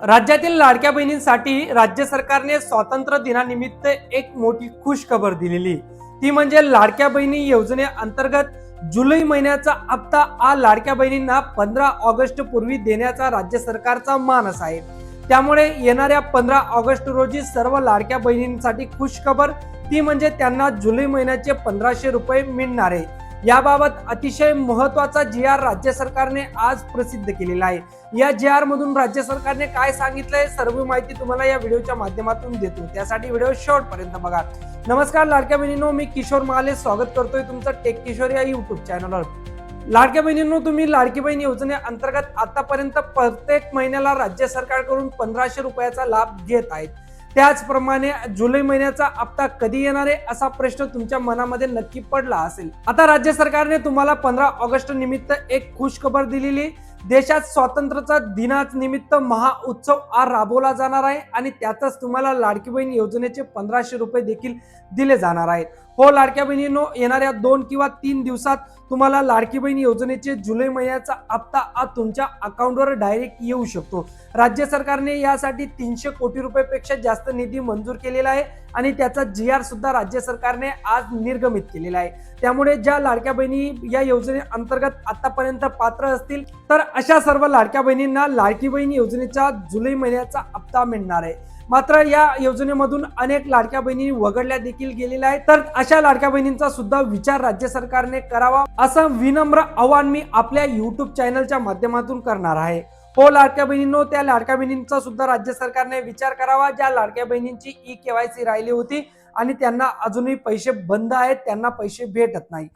राज्यातील लाडक्या बहिणींसाठी राज्य सरकारने स्वातंत्र्य दिनानिमित्त एक मोठी खुश खबर दिलेली, ती म्हणजे लाडक्या बहिणी योजनेअंतर्गत जुलै महिन्याचा हप्ता हा लाडक्या बहिणींना 15 ऑगस्ट पूर्वी देण्याचा राज्य सरकारचा मानस आहे. त्यामुळे येणाऱ्या 15 ऑगस्ट रोजी सर्व लाडक्या बहिणींसाठी खुश खबर, ती म्हणजे त्यांना जुलै महिन्याचे 1500 रुपये मिळणार आहे. याबाबत अतिशय महत्वाचा जी.आर. राज्य सरकारने आज प्रसिद्ध केलेला आहे. या जी.आर. मधून राज्य सरकारने काय सांगितलंय, सर्व माहिती तुम्हाला या व्हिडिओच्या माध्यमातून देतो. त्यासाठी व्हिडिओ शेवटपर्यंत बघा. नमस्कार लाडक्या बहिणींनो, मी किशोर महाले स्वागत करतोय तुमचं टेक किशोर या युट्यूब चॅनलवर. लाडक्या बहिणींनो, तुम्ही लाडकी बहीण योजनेअंतर्गत आतापर्यंत प्रत्येक महिन्याला राज्य सरकारकडून 1500 रुपयाचा लाभ घेत आहेत. त्याचप्रमाणे जुलै महिन्याचा हप्ता कधी येणार आहे असा प्रश्न तुमच्या मनामध्ये नक्की पडला असेल. आता राज्य सरकारने तुम्हाला 15 ऑगस्ट निमित्त एक खुश खबर दिलेली. देशात स्वातंत्र्याचा दिनाच निमित्त महाउत्सव हा राबवला जाणार आहे आणि त्यातच तुम्हाला लाडकी बहीण योजनेचे 1500 रुपये देखील दिले जाणार आहेत. हो लाडक्या बहिणींनो, येणाऱ्या 2 किंवा 3 दिवसात तुम्हाला लाडकी बहीण योजनेचे जुलै महिन्याचा हप्ता हा तुमच्या अकाउंटवर डायरेक्ट येऊ शकतो. राज्य सरकारने यासाठी 300 कोटी रुपयापेक्षा जास्त निधी मंजूर केलेला आहे आणि त्याचा जी.आर. सुद्धा राज्य सरकारने आज निर्गमित केलेला आहे. त्यामुळे ज्या लाडक्या बहिणी या योजनेअंतर्गत आतापर्यंत पात्र असतील, तर अशा सर्व लाडक्या बहिणींना लाडकी बहीण योजनेचा जुलै महिन्याचा हप्ता मिळणार आहे. मात्र या योजनेमधून अनेक लाडक्या बहिणी वगळल्या देखील गेलेल्या आहेत. तर अशा लाडक्या बहिणींचा सुद्धा विचार राज्य सरकारने करावा, असं विनम्र आवाहन मी आपल्या युट्यूब चॅनलच्या माध्यमातून करणार आहे. हो लाडक्या बहिणींनो, त्या लाडक्या बहिणींचा सुद्धा राज्य सरकारने विचार करावा ज्या लाडक्या बहिणींची ई-केवायसी राहिली होती आणि त्यांना अजूनही पैसे बंद आहेत, त्यांना पैसे भेटत नाही.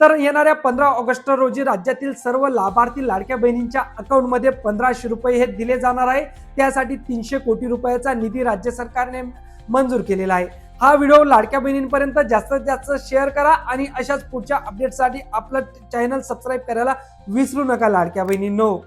तर येणाऱ्या 15 ऑगस्ट रोजी राज्यातील सर्व लाभार्थी लाडक्या बहिणींच्या अकाउंटमध्ये 1500 रुपये हे दिले जाणार आहे. त्यासाठी 300 कोटी रुपयाचा निधी राज्य सरकारने मंजूर केलेला आहे. हा व्हिडिओ लाडक्या बहिणींपर्यंत जास्तीत जास्त शेअर करा आणि अशाच पुढच्या अपडेटसाठी आपलं चॅनल सबस्क्राईब करायला विसरू नका लाडक्या बहिणींनो.